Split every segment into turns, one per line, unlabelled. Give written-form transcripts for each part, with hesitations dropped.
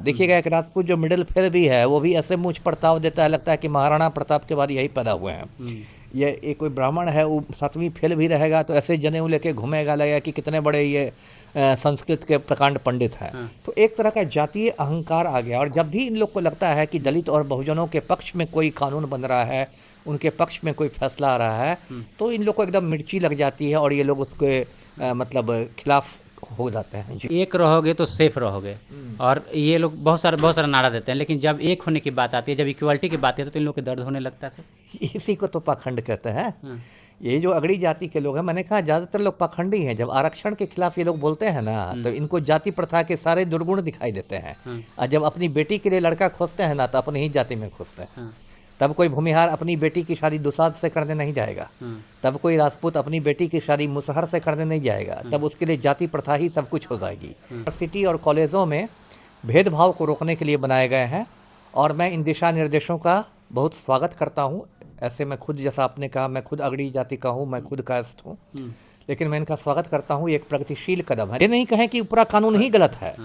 देखिएगा एक राजपूत जो मिडिल फेल भी है वो भी ऐसे मूंछ प्रताप देता है, लगता है कि महाराणा प्रताप के बाद यही पैदा हुए हैं। ये कोई ब्राह्मण है वो 7वीं फेल भी रहेगा तो ऐसे जनेऊ लेके घूमेगा, लगेगा कि कितने बड़े ये संस्कृत के प्रकांड पंडित हैं। तो एक तरह का जातीय अहंकार आ गया। और जब भी इन लोग को लगता है कि दलित और बहुजनों के पक्ष में कोई कानून बन रहा है, उनके पक्ष में कोई फैसला आ रहा है, तो इन लोग को एकदम मिर्ची लग जाती है और ये लोग उसके मतलब खिलाफ हो जाते हैं।
एक रहोगे तो सेफ रहोगे, और ये लोग बहुत सारा नारा देते हैं, लेकिन जब एक होने की बात आती है, जब इक्वालिटी की बात है तो इन लोगों के दर्द होने लगता है सर।
इसी को तो पाखंड कहते हैं। ये जो अगड़ी जाति के लोग हैं, मैंने कहा ज़्यादातर लोग पाखंडी हैं। जब आरक्षण के खिलाफ ये लोग बोलते हैं ना, तो इनको जाति प्रथा के सारे दुर्गुण दिखाई देते हैं। और जब अपनी बेटी के लिए लड़का खोजते हैं ना, तो अपनी ही जाति में खोजते हैं। तब कोई भूमिहार अपनी बेटी की शादी दुसाध से करने नहीं जाएगा, तब कोई राजपूत अपनी बेटी की शादी मुसहर से करने नहीं जाएगा, तब उसके लिए जाति प्रथा ही सब कुछ हो जाएगी। यूनिवर्सिटी और कॉलेजों में भेदभाव को रोकने के लिए बनाए गए हैं, और मैं इन दिशा निर्देशों का बहुत स्वागत करता हूँ। ऐसे मैं खुद, जैसा आपने कहा, मैं खुद अगड़ी जाति का हूँ, मैं खुद कास्ट हूँ, लेकिन मैं इनका स्वागत करता हूँ। ये एक प्रगतिशील कदम है। ये नहीं कहें कि पूरा कानून ही गलत है,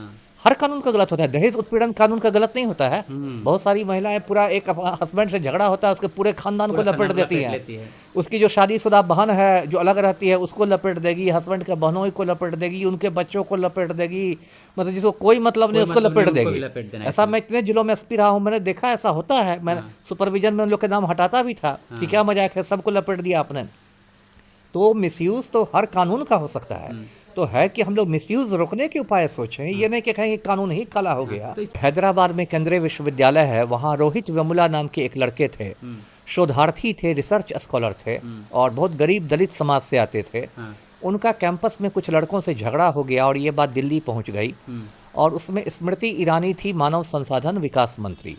हर कानून का गलत होता है। दहेज उत्पीड़न कानून का गलत नहीं होता है। बहुत सारी महिलाएं, पूरा एक हस्बैंड से झगड़ा होता है, उसके पूरे खानदान को लपेट देती हैं। उसकी जो शादीशुदा बहन है जो अलग रहती है उसको लपेट देगी, हस्बैंड के बहनों को लपेट देगी, उनके बच्चों को लपेट देगी, मतलब जिसको कोई मतलब नहीं उसको लपेट देगी। ऐसा मैं इतने जिलों में एसपी रहा हूँ, मैंने देखा ऐसा होता है। मैं सुपरविजन में उन लोग के नाम हटाता भी था कि क्या मजाक है, सबको लपेट दिया आपने। तो मिसयूज तो हर कानून का हो सकता है, तो है कि हम लोग मिसयूज रोकने के उपाय सोचें। ये नहीं कि कहें कि कानून ही काला हो गया। हैदराबाद में केंद्रीय विश्वविद्यालय है, वहाँ रोहित वेमुला नाम के एक लड़के थे, शोधार्थी थे, रिसर्च स्कॉलर थे, और बहुत गरीब दलित समाज से आते थे। उनका कैंपस में कुछ लड़कों से झगड़ा हो गया और ये बात दिल्ली पहुंच गई, और उसमें स्मृति ईरानी थी मानव संसाधन विकास मंत्री।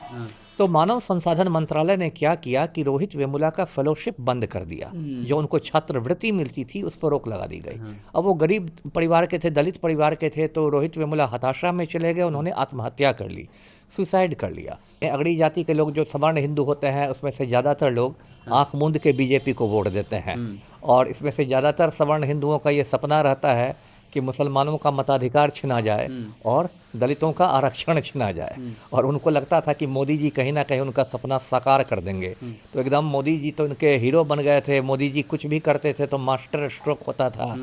तो मानव संसाधन मंत्रालय ने क्या किया कि रोहित वेमुला का फेलोशिप बंद कर दिया। जो उनको छात्रवृत्ति मिलती थी उस पर रोक लगा दी गई। अब वो गरीब परिवार के थे, दलित परिवार के थे, तो रोहित वेमुला हताशा में चले गए, उन्होंने आत्महत्या कर ली, सुसाइड कर लिया। अगड़ी जाति के लोग जो सवर्ण हिंदू होते हैं उसमें से ज़्यादातर लोग आँख मूंद के बीजेपी को वोट देते हैं, और इसमें से ज़्यादातर सवर्ण हिंदुओं का ये सपना रहता है कि मुसलमानों का मताधिकार छिना जाए और दलितों का आरक्षण छिना जाए। और उनको लगता था कि मोदी जी कहीं ना कहीं उनका सपना साकार कर देंगे। तो एकदम मोदी जी तो उनके हीरो बन गए थे। मोदी जी कुछ भी करते थे तो मास्टर स्ट्रोक होता था।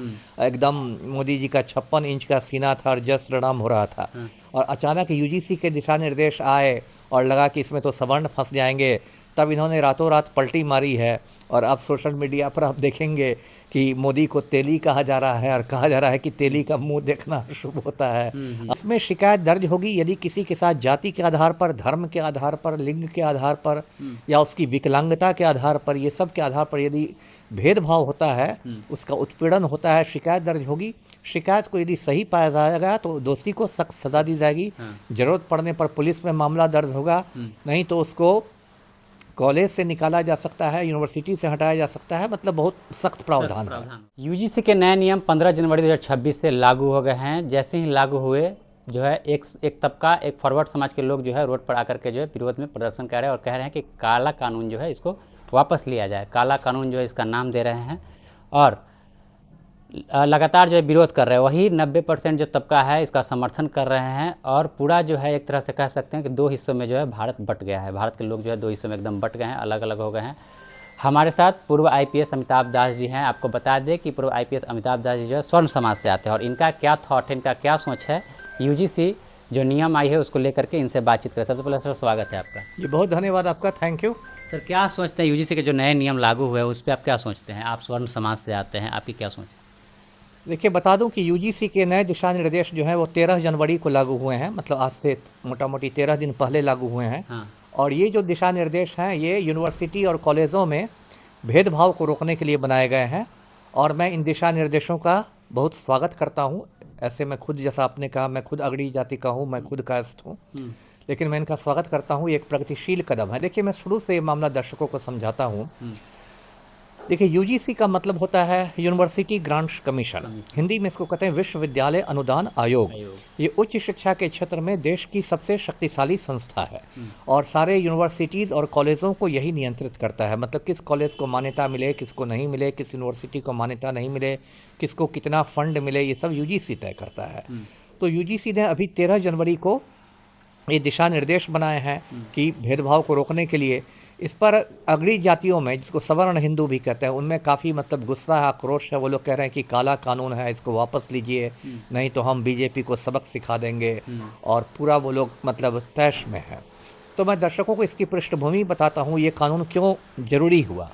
एकदम मोदी जी का 56 इंच का सीना था और जय श्री राम हो रहा था। और अचानक यूजीसी के दिशा निर्देश आए और लगा कि इसमें तो सवर्ण फंस जाएंगे, तब इन्होंने रातों रात पलटी मारी है। और अब सोशल मीडिया पर आप देखेंगे कि मोदी को तेली कहा जा रहा है, और कहा जा रहा है कि तेली का मुंह देखना शुभ होता है। इसमें शिकायत दर्ज होगी यदि किसी के साथ जाति के आधार पर, धर्म के आधार पर, लिंग के आधार पर, या उसकी विकलांगता के आधार पर, ये सब के आधार पर यदि भेदभाव होता है, उसका उत्पीड़न होता है, शिकायत दर्ज होगी। शिकायत को यदि सही पाया जाएगा तो दोषी को सख्त सजा दी जाएगी। जरूरत पड़ने पर पुलिस में मामला दर्ज होगा, नहीं तो उसको कॉलेज से निकाला जा सकता है, यूनिवर्सिटी से हटाया जा सकता है। मतलब बहुत सख्त प्रावधान है।
यूजीसी के नए नियम 15 जनवरी 2026 से लागू हो गए हैं। जैसे ही लागू हुए जो है एक तबका, एक फॉरवर्ड समाज के लोग जो है रोड पर आकर के जो है विरोध में प्रदर्शन कर रहे हैं और कह रहे हैं कि काला कानून जो है इसको वापस लिया जाए। काला कानून जो है इसका नाम दे रहे हैं और लगातार जो है विरोध कर रहे हैं। वही 90% जो तबका है इसका समर्थन कर रहे हैं, और पूरा जो है एक तरह से कह सकते हैं कि 2 हिस्सों में जो है भारत बट गया है। भारत के लोग जो है 2 हिस्सों में एकदम बट गए हैं, अलग अलग हो गए हैं। हमारे साथ पूर्व IPS अमिताभ दास जी हैं। आपको बता दें कि पूर्व IPS अमिताभ दास जी जो है स्वर्ण समाज से आते हैं, और इनका क्या थॉट है, इनका क्या सोच है यूजीसी जो नियम आई है उसको लेकर के इनसे बातचीत करें। सबसे पहले सर स्वागत है आपका।
जी बहुत धन्यवाद आपका, थैंक यू।
सर क्या सोचते हैं यूजीसी के जो नए नियम लागू हुए उस पर आप क्या सोचते हैं? आप स्वर्ण समाज से आते हैं, आपकी क्या सोच है?
देखिए बता दूं कि यूजीसी के नए दिशा निर्देश जो हैं वो 13 जनवरी को लागू हुए हैं। मतलब आज से मोटा मोटी 13 दिन पहले लागू हुए हैं। और ये जो दिशा निर्देश हैं ये यूनिवर्सिटी और कॉलेजों में भेदभाव को रोकने के लिए बनाए गए हैं, और मैं इन दिशा निर्देशों का बहुत स्वागत करता हूँ। ऐसे मैं खुद, जैसा आपने कहा, मैं खुद अगड़ी जाति का हूँ, मैं खुद कास्ट हूँ, लेकिन मैं इनका स्वागत करता हूँ। ये एक प्रगतिशील कदम है। देखिए मैं शुरू से ये मामला दर्शकों को समझाता हूँ। देखिए यूजीसी का मतलब होता है यूनिवर्सिटी ग्रांट्स कमीशन, हिंदी में इसको कहते हैं विश्वविद्यालय अनुदान आयोग। ये उच्च शिक्षा के क्षेत्र में देश की सबसे शक्तिशाली संस्था है, और सारे यूनिवर्सिटीज़ और कॉलेजों को यही नियंत्रित करता है। मतलब किस कॉलेज को मान्यता मिले, किसको नहीं मिले, किस यूनिवर्सिटी को मान्यता नहीं मिले, किसको कितना फंड मिले, ये सब यूजीसी तय करता है। तो यूजीसी ने अभी 13 जनवरी को ये दिशा निर्देश बनाए हैं कि भेदभाव को रोकने के लिए इस पर अगड़ी जातियों में, जिसको सवर्ण हिंदू भी कहते हैं, उनमें काफ़ी मतलब गुस्सा है, आक्रोश है। वो लोग कह रहे हैं कि काला कानून है, इसको वापस लीजिए, नहीं तो हम बीजेपी को सबक सिखा देंगे, और पूरा वो लोग मतलब तैश में है। तो मैं दर्शकों को इसकी पृष्ठभूमि बताता हूँ, ये कानून क्यों ज़रूरी हुआ।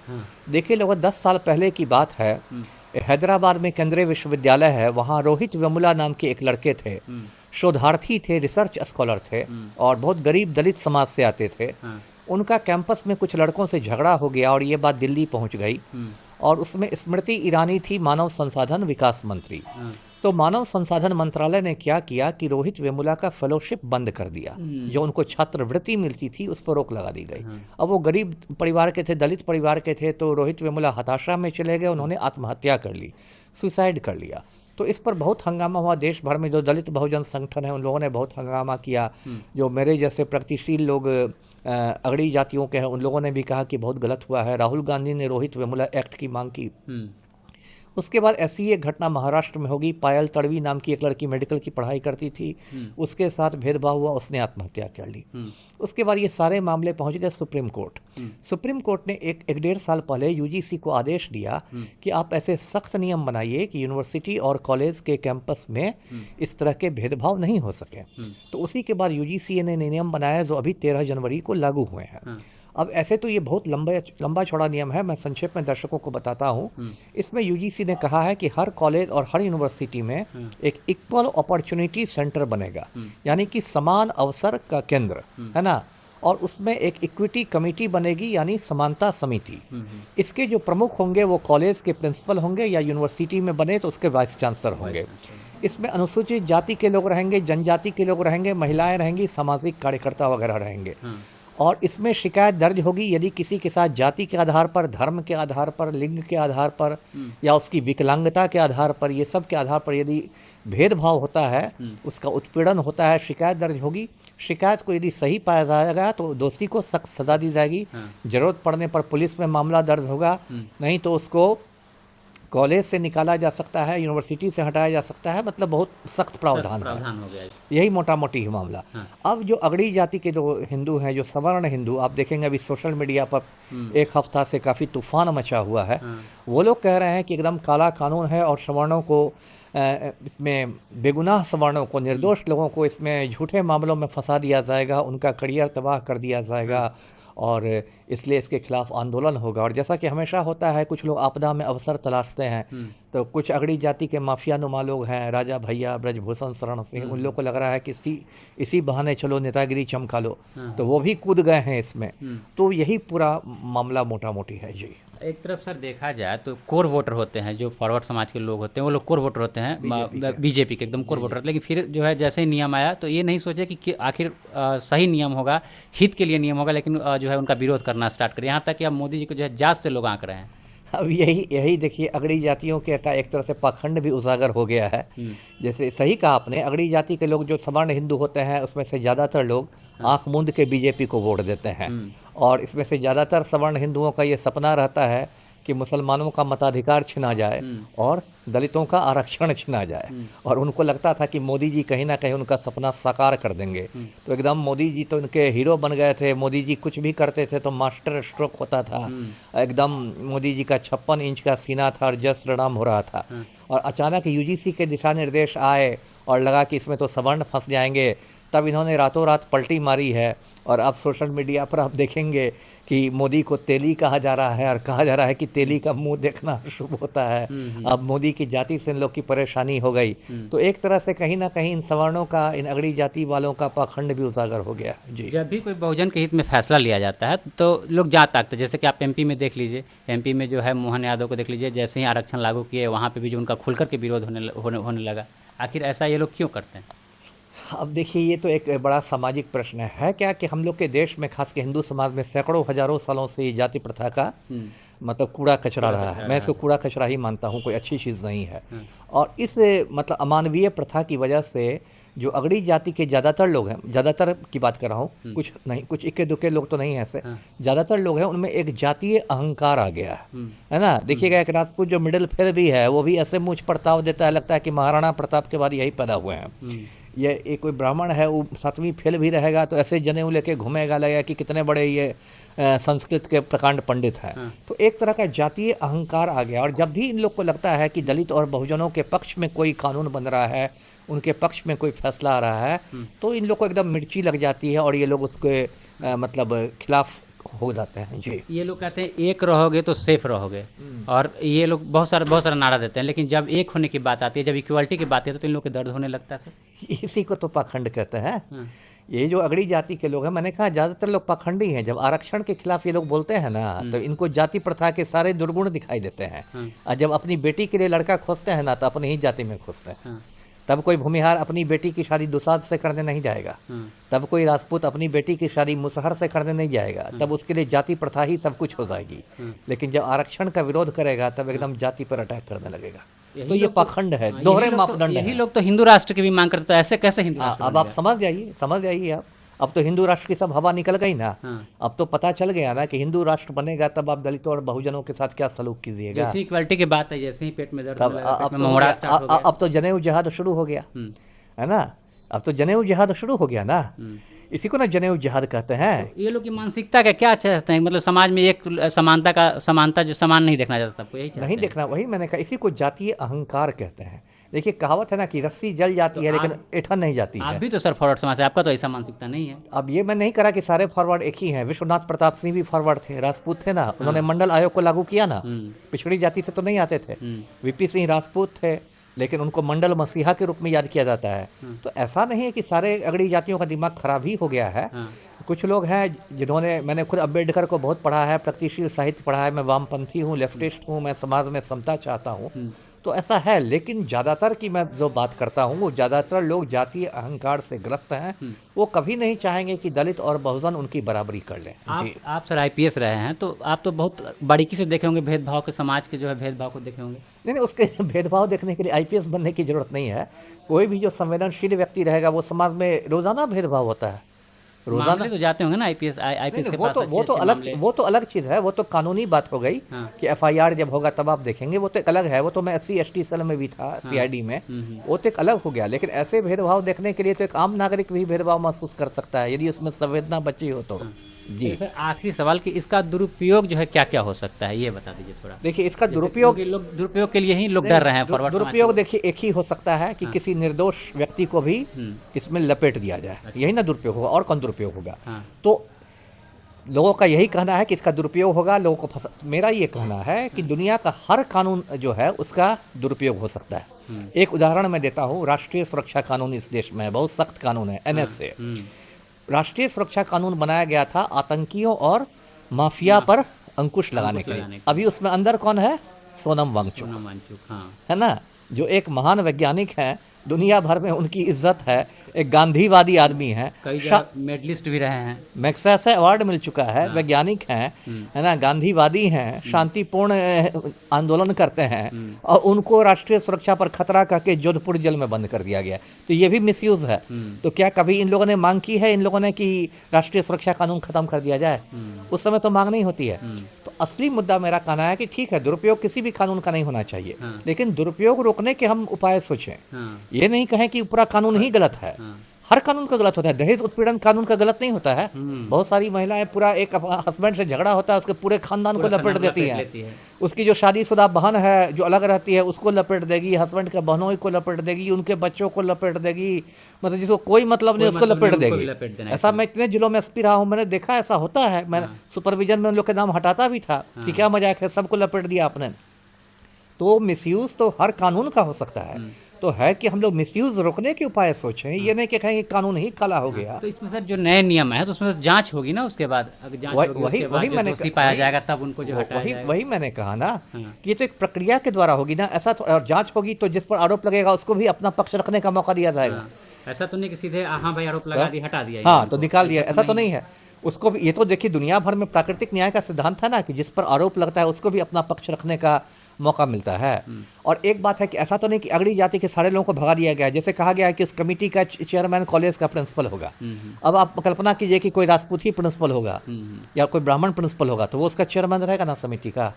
देखिए लगभग 10 साल पहले की बात है, हैदराबाद में केंद्रीय विश्वविद्यालय है, वहाँ रोहित वेमुला नाम के एक लड़के थे, शोधार्थी थे, रिसर्च स्कॉलर थे, और बहुत गरीब दलित समाज से आते थे। उनका कैंपस में कुछ लड़कों से झगड़ा हो गया और ये बात दिल्ली पहुंच गई, और उसमें स्मृति ईरानी थी मानव संसाधन विकास मंत्री। तो मानव संसाधन मंत्रालय ने क्या किया कि रोहित वेमुला का फेलोशिप बंद कर दिया, जो उनको छात्रवृत्ति मिलती थी उस पर रोक लगा दी गई। अब वो गरीब परिवार के थे, दलित परिवार के थे, तो रोहित वेमुला हताशा में चले गए, उन्होंने आत्महत्या कर ली, सुसाइड कर लिया। तो इस पर बहुत हंगामा हुआ देश भर में। जो दलित बहुजन संगठन है उन लोगों ने बहुत हंगामा किया, जो मेरे जैसे प्रगतिशील लोग अगड़ी जातियों के हैं उन लोगों ने भी कहा कि बहुत गलत हुआ है। राहुल गांधी ने रोहित वेमुला एक्ट की मांग की। उसके बाद ऐसी एक घटना महाराष्ट्र में होगी, पायल तड़वी नाम की एक लड़की मेडिकल की पढ़ाई करती थी, उसके साथ भेदभाव हुआ, उसने आत्महत्या कर ली। उसके बाद ये सारे मामले पहुंच गए सुप्रीम कोर्ट। सुप्रीम कोर्ट ने एक 1.5 साल पहले यूजीसी को आदेश दिया कि आप ऐसे सख्त नियम बनाइए कि यूनिवर्सिटी और कॉलेज के कैंपस में इस तरह के भेदभाव नहीं हो सके। तो उसी के बाद यूजीसी ने नियम बनाया जो अभी 13 जनवरी को लागू हुए हैं। अब ऐसे तो ये बहुत लंबा चौड़ा नियम है, मैं संक्षेप में दर्शकों को बताता हूँ। इसमें यूजीसी ने कहा है कि हर कॉलेज और हर यूनिवर्सिटी में एक इक्वल अपॉर्चुनिटी सेंटर बनेगा, यानी कि समान अवसर का केंद्र, है ना, और उसमें एक इक्विटी कमेटी बनेगी, यानी समानता समिति। इसके जो प्रमुख होंगे वो कॉलेज के प्रिंसिपल होंगे, या यूनिवर्सिटी में बने तो उसके वाइस चांसलर होंगे। इसमें अनुसूचित जाति के लोग रहेंगे, जनजाति के लोग रहेंगे, महिलाएं रहेंगी, सामाजिक कार्यकर्ता वगैरह रहेंगे। और इसमें शिकायत दर्ज होगी यदि किसी के साथ जाति के आधार पर, धर्म के आधार पर, लिंग के आधार पर, या उसकी विकलांगता के आधार पर, ये सब के आधार पर यदि भेदभाव होता है, उसका उत्पीड़न होता है, शिकायत दर्ज होगी। शिकायत को यदि सही पाया जाएगा तो दोषी को सख्त सजा दी जाएगी। जरूरत पड़ने पर पुलिस में मामला दर्ज होगा, नहीं तो उसको कॉलेज से निकाला जा सकता है, यूनिवर्सिटी से हटाया जा सकता है। मतलब बहुत सख्त प्रावधान
हो गया।
यही मोटा मोटी ही मामला। अब जो अगड़ी जाति के जो हिंदू हैं, जो सवर्ण हिंदू, आप देखेंगे अभी सोशल मीडिया पर एक हफ्ता से काफ़ी तूफान मचा हुआ है। वो लोग कह रहे हैं कि एकदम काला कानून है और सवर्णों को इसमें बेगुनाह सवर्णों को, निर्दोष लोगों को इसमें झूठे मामलों में फंसा दिया जाएगा, उनका करियर तबाह कर दिया जाएगा, और इसलिए इसके खिलाफ आंदोलन होगा। और जैसा कि हमेशा होता है, कुछ लोग आपदा में अवसर तलाशते हैं, तो कुछ अगड़ी जाति के माफिया नुमा लोग हैं, राजा भैया, ब्रजभूषण शरण सिंह, उन लोगों को लग रहा है कि इसी बहाने चलो नेतागिरी चमका लो, तो वो भी कूद गए हैं इसमें। तो यही पूरा मामला मोटा मोटी है जी।
एक तरफ सर देखा जाए तो कोर वोटर होते हैं, जो फॉरवर्ड समाज के लोग होते हैं, वो लोग कोर वोटर होते हैं, बीजेपी के एकदम कोर वोटर। लेकिन फिर जो है जैसे ही नियम आया तो ये नहीं सोचे कि आखिर सही नियम होगा, हित के लिए नियम होगा, लेकिन जो है उनका विरोध करना स्टार्ट करें। यहाँ तक कि अब मोदी जी को जो है जात से लोग आंक रहे हैं।
अब यही देखिए, अगड़ी जातियों के का एक तरह से पाखंड भी उजागर हो गया है। जैसे सही कहा आपने, अगड़ी जाति के लोग जो सवर्ण हिंदू होते हैं उसमें से ज़्यादातर लोग आंख मूंद के बीजेपी को वोट देते हैं, और इसमें से ज़्यादातर सवर्ण हिंदुओं का ये सपना रहता है कि मुसलमानों का मताधिकार छिना जाए और दलितों का आरक्षण छिना जाए, और उनको लगता था कि मोदी जी कहीं ना कहीं उनका सपना साकार कर देंगे। तो एकदम मोदी जी तो उनके हीरो बन गए थे। मोदी जी कुछ भी करते थे तो मास्टर स्ट्रोक होता था, एकदम मोदी जी का 56 इंच का सीना था और जय श्री राम हो रहा था। और अचानक यूजीसी के दिशा निर्देश आए और लगा कि इसमें तो सवर्ण फंस जाएंगे, तब इन्होंने रातों रात पलटी मारी है। और अब सोशल मीडिया पर आप देखेंगे कि मोदी को तेली कहा जा रहा है, और कहा जा रहा है कि तेली का मुंह देखना शुभ होता है। अब मोदी की जाति से इन लोग की परेशानी हो गई। तो एक तरह से कहीं ना कहीं इन सवर्णों का, इन अगड़ी जाति वालों का पाखंड भी उजागर हो गया जी।
जब भी कोई बहुजन के हित में फैसला लिया जाता है तो लोग जात ताकते, जैसे कि आप एमपी में देख लीजिए, एमपी में जो है मोहन यादव को देख लीजिए, जैसे ही आरक्षण लागू किए वहाँ पर भी जो उनका खुलकर के विरोध होने लगा। आखिर ऐसा ये लोग क्यों करते हैं?
अब देखिए, ये तो एक बड़ा सामाजिक प्रश्न है क्या कि हम लोग के देश में, खास के हिंदू समाज में, सैकड़ों हजारों सालों से ये जाति प्रथा का मतलब कूड़ा कचरा रहा है। मैं इसको कूड़ा कचरा ही मानता हूँ, कोई अच्छी चीज़ नहीं है। और इस मतलब अमानवीय प्रथा की वजह से जो अगड़ी जाति के ज़्यादातर लोग हैं, ज़्यादातर की बात कर रहा हूँ, कुछ नहीं, कुछ इक्के दुक्के लोग तो नहीं हैं ऐसे, ज़्यादातर लोग हैं उनमें एक जातीय अहंकार आ गया है ना। देखिएगा, एक राजपूत जो मिडिल फेयर भी है वो भी ऐसे मुँह परताव देता है, लगता है कि महाराणा प्रताप के बाद यही पैदा हुए हैं। ये कोई ब्राह्मण है वो 7वीं फेल भी रहेगा तो ऐसे जनेऊ लेके घूमेगा, लगेगा कि कितने बड़े ये संस्कृत के प्रकांड पंडित हैं। तो एक तरह का जातीय अहंकार आ गया। और जब भी इन लोग को लगता है कि दलित और बहुजनों के पक्ष में कोई कानून बन रहा है, उनके पक्ष में कोई फैसला आ रहा है, तो इन लोग को एकदम मिर्ची लग जाती है और ये लोग उसके मतलब खिलाफ हो जाते हैं। जी,
ये लोग कहते हैं एक रहोगे तो सेफ रहोगे, और ये लोग बहुत सारा नारा देते हैं, लेकिन जब एक होने की बात आती है, जब इक्वालिटी की बात आती है, तो इन लोग के दर्द होने लगता है सर।
इसी को तो पाखंड कहते हैं। ये जो अगड़ी जाति के लोग हैं, मैंने कहा ज़्यादातर लोग पाखंडी हैं। जब आरक्षण के खिलाफ ये लोग बोलते हैं ना, तो इनको जाति प्रथा के सारे दुर्गुण दिखाई देते हैं। और जब अपनी बेटी के लिए लड़का खोजते हैं ना, तो अपनी ही जाति में खोजते हैं। तब कोई भूमिहार अपनी बेटी की शादी दुसाध से करने नहीं जाएगा, तब कोई राजपूत अपनी बेटी की शादी मुसहर से करने नहीं जाएगा, तब उसके लिए जाति प्रथा ही सब कुछ हो जाएगी। लेकिन जब आरक्षण का विरोध करेगा, तब एकदम जाति पर अटैक करने लगेगा। तो ये पाखंड है, दोहरे मापदंड है।
यही लोग तो हिंदू राष्ट्र की भी मांग करते हैं, ऐसे कैसे हिंदू राष्ट्र?
अब आप समझ जाइए आप। अब तो हिंदू राष्ट्र की सब हवा निकल गई ना। अब तो पता चल गया ना कि हिंदू राष्ट्र बनेगा, तब आप दलितों और बहुजनों के साथ क्या सलूक कीजिएगा।
जैसी इक्वालिटी की बात है, जैसे ही पेट में दर्द
तब
होने लगा, पेट में मोहरा स्टार्ट हो गया।
अब तो जनेऊ जिहाद शुरू हो गया, है ना। अब तो जनेऊ जिहाद शुरू हो गया ना, इसी को ना जनेऊ जिहाद कहते हैं।
ये लोग की मानसिकता का क्या चाहते हैं? मतलब समाज में एक समानता जो समान नहीं देखना चाहता, सबको यही
नहीं देखना। वही मैंने कहा, इसी को जातीय अहंकार कहते हैं। देखिए कहावत है ना कि रस्सी जल जाती है लेकिन ऐठन नहीं जाती
आप
है।
भी तो सर फॉरवर्ड समाज है, आपका तो ऐसा मानसिकता नहीं है।
अब ये मैं नहीं करा कि सारे फॉरवर्ड एक ही हैं। विश्वनाथ प्रताप सिंह भी फॉरवर्ड थे, राजपूत थे ना, उन्होंने मंडल आयोग को लागू किया ना, पिछड़ी जाति से तो नहीं आते थे। वीपी सिंह राजपूत थे, लेकिन उनको मंडल मसीहा के रूप में याद किया जाता है। तो ऐसा नहीं है कि सारे अगड़ी जातियों का दिमाग खराब ही हो गया है। कुछ लोग हैं जिन्होंने, मैंने खुद अम्बेडकर को बहुत पढ़ा है, प्रगतिशील साहित्य पढ़ा है, मैं वामपंथी हूँ, लेफ्टिस्ट हूँ, मैं समाज में समता चाहता हूँ, तो ऐसा है। लेकिन ज़्यादातर की मैं जो बात करता हूँ, वो ज़्यादातर लोग जातीय अहंकार से ग्रस्त हैं। वो कभी नहीं चाहेंगे कि दलित और बहुजन उनकी बराबरी कर लें। जी,
आप सर आईपीएस रहे हैं, तो आप तो बहुत बारीकी से देखे होंगे भेदभाव के, समाज के जो है भेदभाव को देखे होंगे।
नहीं, उसके भेदभाव देखने के लिए आईपीएस बनने की जरूरत नहीं है। कोई भी जो संवेदनशील व्यक्ति रहेगा, वो समाज में रोज़ाना भेदभाव होता है।
रोजाना तो जाते होंगे ना आईपीएस के पास।
वो तो अलग चीज़ है, वो तो कानूनी बात हो गई। कि एफआईआर जब होगा तब आप देखेंगे, वो तो एक अलग है। वो तो मैं SC/ST सेल में भी था, PID में, वो तो एक अलग हो गया। लेकिन ऐसे भेदभाव देखने के लिए तो एक आम नागरिक भी भेदभाव महसूस कर सकता है, यदि उसमें संवेदना बची हो तो। जी,
सर आखिरी सवाल कि इसका दुरुपयोग जो है क्या क्या हो सकता है, ये बता दीजिए थोड़ा।
देखिए इसका दुरुपयोग,
लोग दुरुपयोग के लिए ही लोग डर रहे हैं फॉरवर्ड।
दुरुपयोग देखिए एक ही हो सकता है कि किसी निर्दोष व्यक्ति को भी इसमें लपेट दिया जाए, यही ना दुरुपयोग होगा। और कौन दुरुपयोग होगा? तो लोगों का यही कहना है कि इसका दुरुपयोग होगा, लोगों को मेरा ये कहना है कि दुनिया का हर कानून जो है उसका दुरुपयोग हो सकता है। एक उदाहरण मैं देता हूँ, राष्ट्रीय सुरक्षा कानून इस देश में बहुत सख्त कानून है, NSA। राष्ट्रीय सुरक्षा कानून बनाया गया था आतंकियों और माफिया पर अंकुश लगाने के लिए। अभी उसमें अंदर कौन है? सोनम वांगचुक, है ना, जो एक महान वैज्ञानिक हैं, दुनिया भर में उनकी इज्जत है, एक गांधीवादी आदमी है,
कई मेडलिस्ट भी रहे हैं,
मैग्सेसे अवार्ड मिल चुका है, वैज्ञानिक हैं, है ना, गांधीवादी हैं, शांतिपूर्ण आंदोलन करते हैं, और उनको राष्ट्रीय सुरक्षा पर खतरा करके जोधपुर जेल में बंद कर दिया गया। तो ये भी मिसयूज है। तो क्या कभी इन लोगों ने मांग की है, इन लोगों ने कि राष्ट्रीय सुरक्षा कानून खत्म कर दिया जाए? उस समय तो मांग नहीं होती है। तो असली मुद्दा मेरा कहना है कि ठीक है, दुरुपयोग किसी भी कानून का नहीं होना चाहिए, लेकिन दुरुपयोग रोकने के हम उपाय सोचें। ये नहीं कहें कि पूरा कानून ही गलत है। हर कानून का गलत होता है। दहेज उत्पीड़न कानून का गलत नहीं होता है। बहुत सारी महिलाएं, पूरा एक हस्बैंड से झगड़ा होता है, उसके पूरे खानदान को लपेट देती हैं। उसकी जो शादीशुदा बहन है जो अलग रहती है, उसको लपेट देगी, हस्बैंड के बहनों को लपेट देगी, उनके बच्चों को लपेट देगी, मतलब जिसको कोई मतलब नहीं उसको लपेट देगी। ऐसा मैं इतने जिलों में SP रहा हूँ, मैंने देखा ऐसा होता है। मैं सुपरविजन में उन लोग के नाम हटाता भी था कि क्या मजाक है, सबको लपेट दिया आपने। तो मिसयूज तो हर कानून का हो सकता है। तो है कि हम लोग मिसयूज रोकने के उपाय सोचें, ये नहीं कि कहें कि कानून ही काला हो गया।
तो इसमें सर जो नए नियम है, तो उसमें जांच होगी ना, उसके बाद अगर जांच होगी, वही मैंने पाया जाएगा तब उनको जो हटाया जाएगा।
वही मैंने कहा ना कि ये तो एक प्रक्रिया के द्वारा होगी ना। ऐसा और जांच होगी तो जिस पर आरोप लगेगा उसको भी अपना पक्ष रखने का मौका दिया जाएगा।
ऐसा तो नहीं कि सीधे हाँ भाई आरोप लगा दिया, हटा दिया,
हाँ तो निकाल दिया, ऐसा तो नहीं है। उसको भी, ये तो देखिए दुनिया भर में प्राकृतिक न्याय का सिद्धांत है ना कि जिस पर आरोप लगता है उसको भी अपना पक्ष रखने का मौका मिलता है। और एक बात है कि ऐसा तो नहीं कि अगड़ी जाति के सारे लोगों को भगा दिया गया। जैसे कहा गया है कि उस कमेटी का चेयरमैन कॉलेज का प्रिंसिपल होगा। अब आप कल्पना कीजिए कि कोई राजपूत ही प्रिंसिपल होगा या कोई ब्राह्मण प्रिंसिपल होगा, तो वो उसका चेयरमैन रहेगा ना समिति का।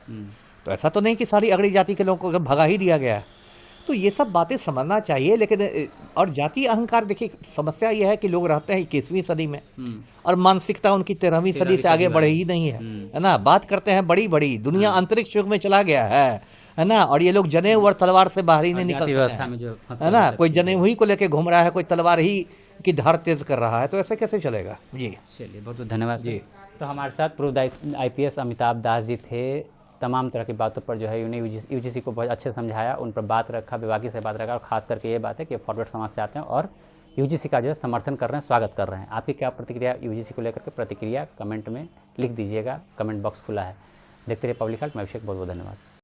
तो ऐसा तो नहीं कि सारी अगड़ी जाति के लोगों को भगा ही दिया गया है। तो ये सब बातें समझना चाहिए, लेकिन और जातीय अहंकार, देखिए समस्या यह है कि लोग रहते हैं 21वीं सदी में और मानसिकता उनकी 13वीं सदी से आगे बढ़े ही नहीं है ना। बात करते हैं बड़ी बड़ी, दुनिया अंतरिक्ष युग में चला गया है ना। और ये लोग जनेऊ और तलवार से बाहर ही नहीं निकलते
व्यवस्था में जो
है ना। कोई जनेऊ ही को लेके घूम रहा है, कोई तलवार ही की धार तेज कर रहा है, तो ऐसे कैसे चलेगा जी।
चलिए, बहुत बहुत धन्यवाद
जी।
तो हमारे साथ पूर्व IPS अमिताभ दास जी थे। तमाम तरह की बातों पर जो है उन्हें UGC को बहुत अच्छे से समझाया, उन पर बात रखा, बेबाकी से बात रखा, और खास करके ये बात है कि फॉरवर्ड समाज से आते हैं और UGC का जो है समर्थन कर रहे हैं, स्वागत कर रहे हैं। आपकी क्या प्रतिक्रिया UGC को लेकर के, प्रतिक्रिया कमेंट में लिख दीजिएगा, कमेंट बॉक्स खुला है। देखते रहिए पब्लिक हार्ट। मैं अभिषेक, बहुत बहुत धन्यवाद।